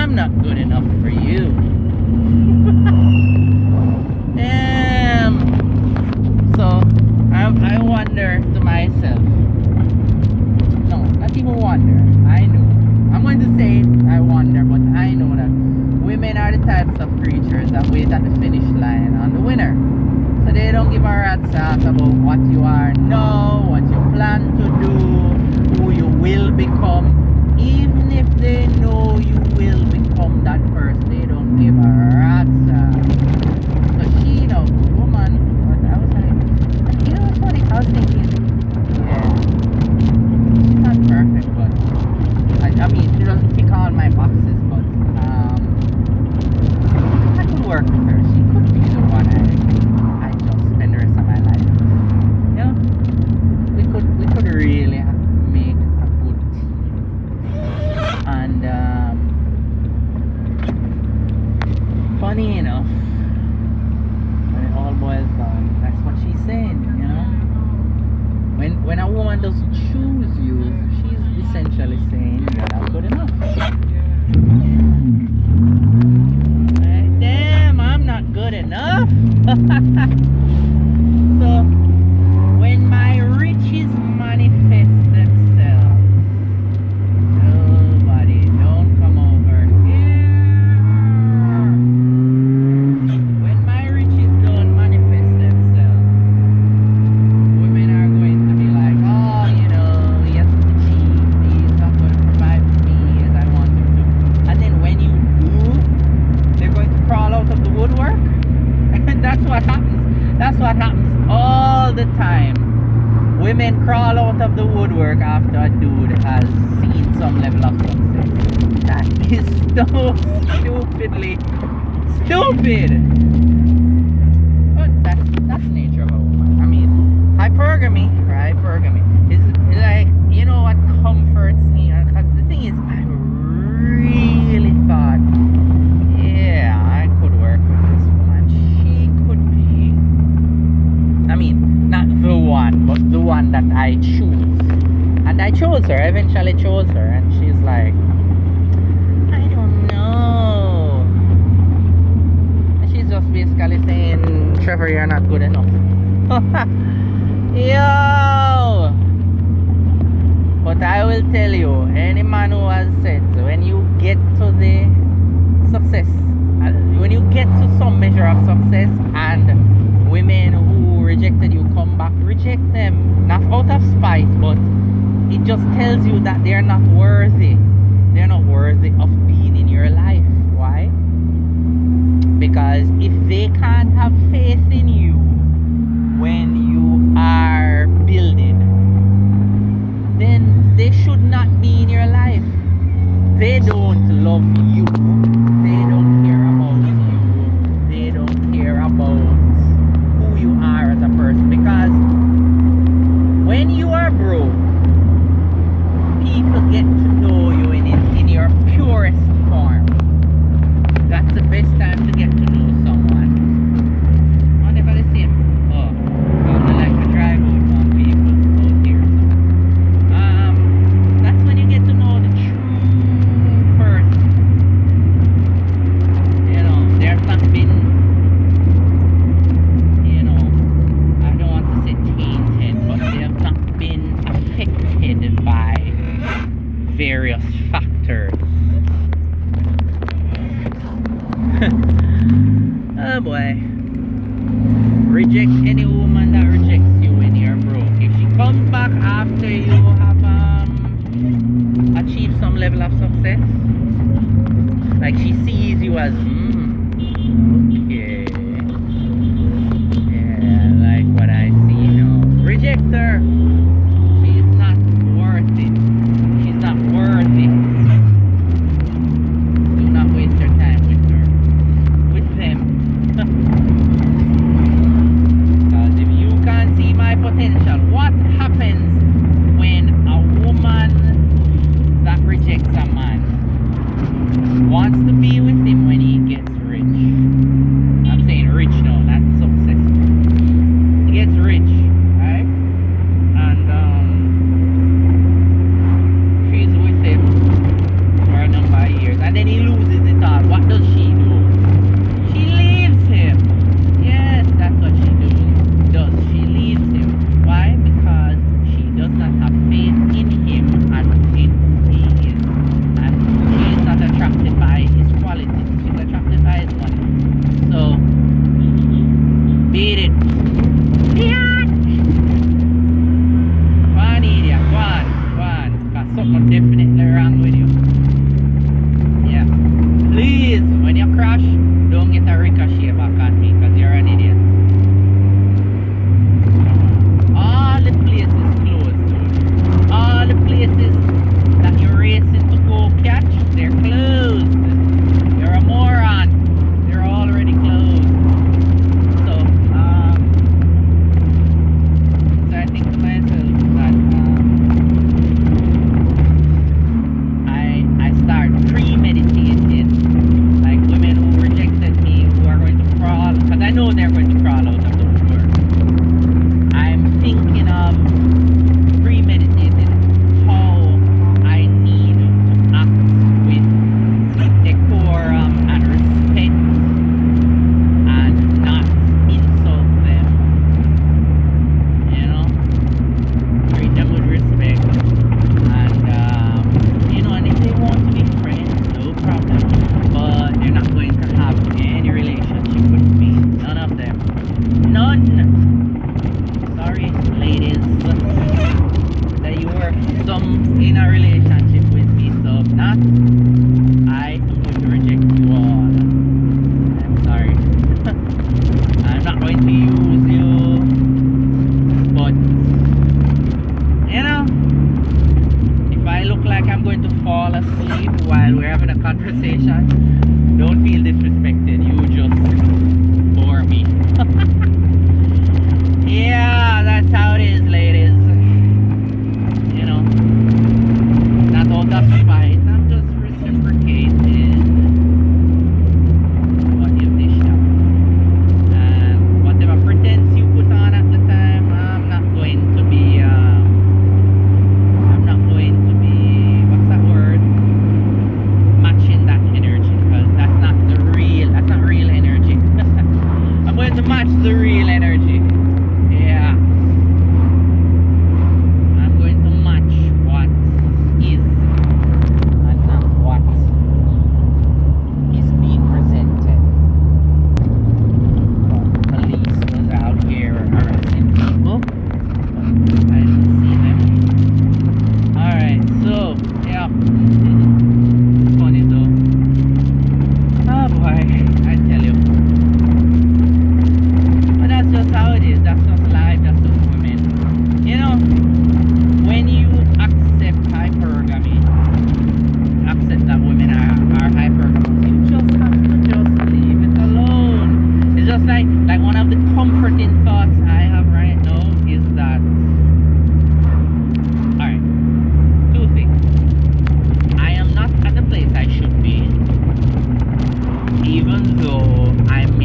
I'm not good enough for you. Damn. So I wonder to myself. No, not even wonder. I know. I'm going to say it, I wonder, but I know that women are the types of creatures that wait at the finish line on the winner. So they don't give a rat's ass about what you are now, what you plan to do, who you will become. Even if they know you will become that person, they don't give a rat's ass. So she, no good woman. But I was like, you know what's funny? I was thinking, yeah, she's not perfect, but I mean, she doesn't tick all my boxes, but I could work with her. She could be the one I just spend the rest of my life. You know, we could really make a good team. And funny enough, when it all boils down, that's what she's saying. You know, when a woman doesn't choose you, she's essentially saying you're not good enough. Damn, I'm not good enough. So when my riches manifest themselves, nobody don't come over here. When my riches don't manifest themselves, women are going to be like, oh, you know, he hasn't achieved, he's not going to provide for me as I want him to. And then when you do, they're going to crawl out of the woodwork. And that's what happens. That's what happens all the time. Women crawl out of the woodwork after a dude has seen some level of success. That is so stupidly stupid. But that's the nature of a woman. I mean, hypergamy is like, you know what comforts me? Because the thing is, I really thought, yeah, I could work with this woman. She could be, I mean, not the one, but the one that I choose. And I chose her, eventually chose her, and she's like, I don't know. And she's just basically saying, Trevor, you're not good enough. Yo! But I will tell you, any man who has said, when you get to the success, when you get to some measure of success and women who rejected you come back, reject them. Not out of spite, but it just tells you that they're not worthy. They're not worthy of being in your life. Why? Because if they can't have faith in you when you are building, then they should not be in your life. They don't love you. They don't care about you. They don't care about who you are as a person. Because when you are broke, people get to know you in your purest form. That's the best time to get to know someone. Oh, never the same. Oh, I would like to drive out on people out here. That's when you get to know the true person. You know, there's not been, you know, I don't want to say tainted, but they have not been affected by various factors. Oh boy. Reject any woman that rejects you when you're broke. If she comes back after you have achieved some level of success, like she sees you as okay, yeah, like what I see now, reject her. She's not worth it. She's not worthy. Do not waste your time with her, with them. Because if you can't see my potential, what happens when a woman that rejects a man wants to be with him when he gets rich? I'm saying rich now, not successful. He gets rich, right? And she's with him for a number of years, and then he loses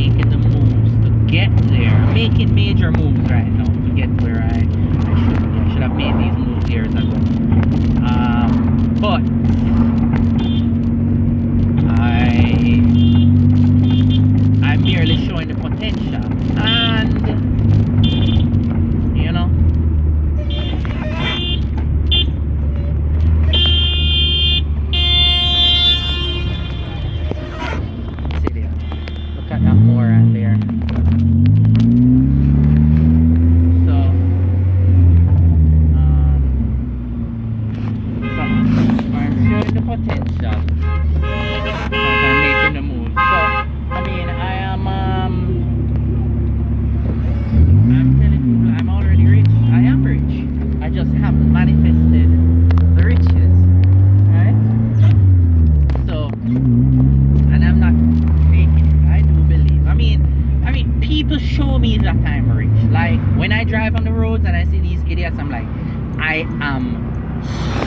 making the moves to get there. I'm making major moves right now to get where I should be. I should have made these moves years ago. But I'm merely showing the potential, and you know, see there, look at that moron there. So, I'm showing the potential. I'm making the move. So, I mean, I'm telling people I'm already rich. I am rich. I just haven't manifested the riches, right? So, and I'm not faking it. I do believe. I mean, people show me that I'm rich. Like when I drive on the roads and I see these idiots, I'm like, I am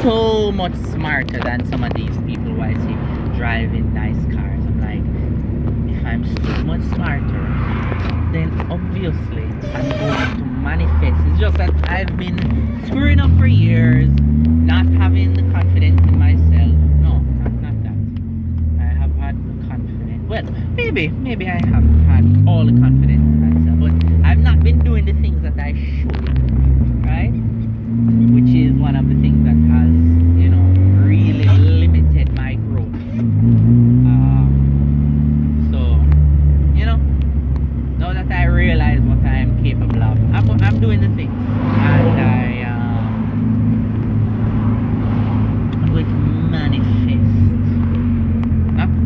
so much smarter than some of these people who I see driving nice cars. I'm like, if I'm so much smarter, then obviously I'm going to manifest. It's just that I've been screwing up for years, not having the confidence in myself. No, not that. I have had the confidence. Well, maybe I haven't had all the confidence in myself, but I've not been doing the things that I should, right? Which is one of the things that has, you know, really limited my growth. So, you know, now that I realize what I am capable of, I'm doing the things, and I'm going to manifest.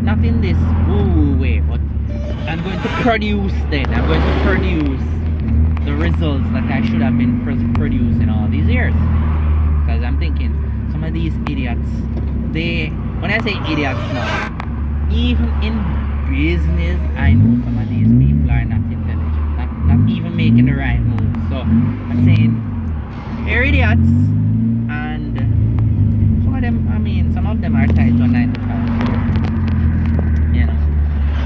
Not in this woo way, but I'm going to produce. Then I'm going to produce the results that I should have been producing all these years. Because I'm thinking, some of these idiots, when I say idiots now, even in business, I know some of these people are not intelligent, not even making the right moves. So I'm saying, they're idiots, and some of them are tied to a 9 to 5. You know,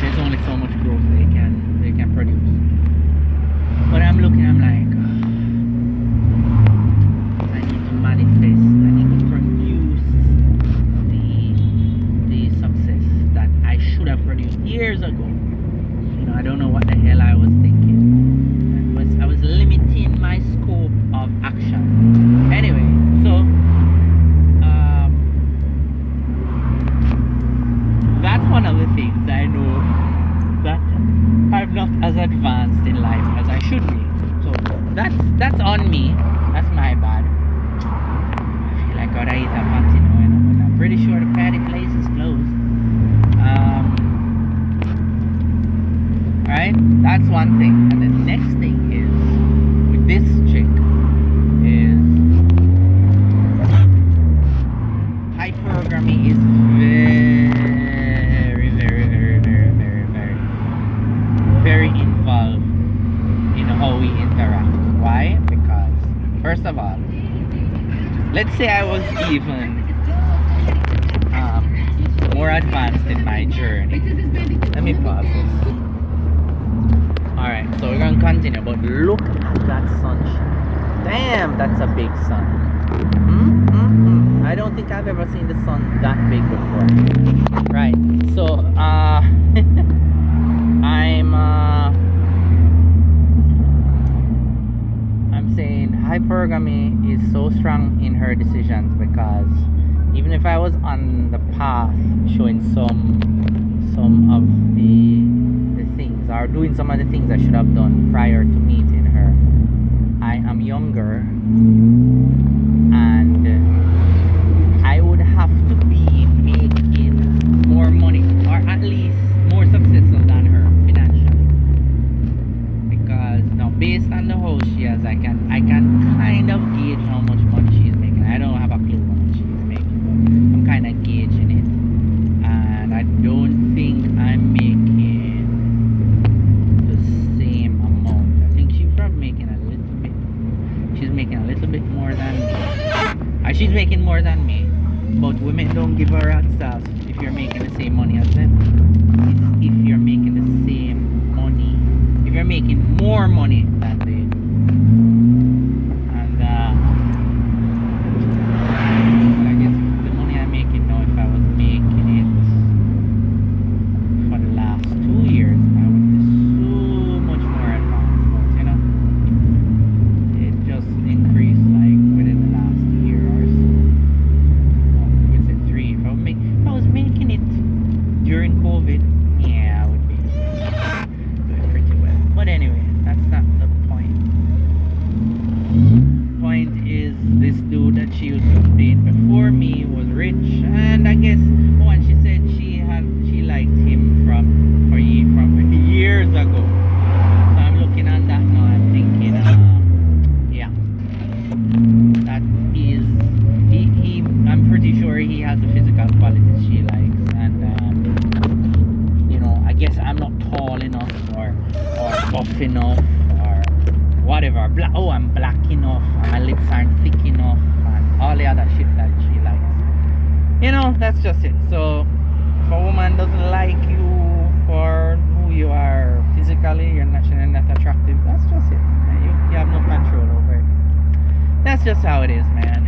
there's only so much growth they can produce. But I'm looking, I'm like, I need to manifest, I need to produce the success that I should have produced years ago. You know, I don't know what the hell I was thinking. I was limiting my scope of action. Anyway, so that's one of the things I know, that I'm not as advanced in life as I should be. So that's on me. That's my bad. I feel like I gotta eat a patty now, you know, but I'm pretty sure the patty place is closed. Right? That's one thing. And the next thing is, with this chick, is hypergamy is very involved in how we interact. Why? Because first of all, let's say I was even more advanced in my journey. Let me pause this. Alright, so we're gonna continue, but look at that sunshine. Damn, that's a big sun. I don't think I've ever seen the sun that big before. Right, so I'm saying hypergamy is so strong in her decisions, because even if I was on the path showing some of the things, or doing some of the things I should have done prior to meeting her, I am younger, and I would have to be making more money, or at least more successful than her financially. Because now, based on the house she has, I can kind of gauge how much money she's making. I don't have a clue how much she's making, but I'm kind of gauging it, and I don't think I'm making the same amount. I think she's probably making a little bit. She's making a little bit more than me. She's making more than me, but women don't give a rat's ass if you're making the same money as them. It's if you're making the same money Yeah, I would be doing pretty well. But anyway, that's not the point. Point is, this dude that she used to date before me was rich, and I guess, oh, and she said she liked him from years ago. So I'm looking on that now. I'm thinking, yeah, that is he. I'm pretty sure he has the physical qualities she likes, and I guess I'm not tall enough or buff enough or whatever. I'm black enough. My lips aren't thick enough, and all the other shit that she likes. That's just it. So if a woman doesn't like you for who you are physically, you're not attractive. That's just it. You have no control over it. That's just how it is, man.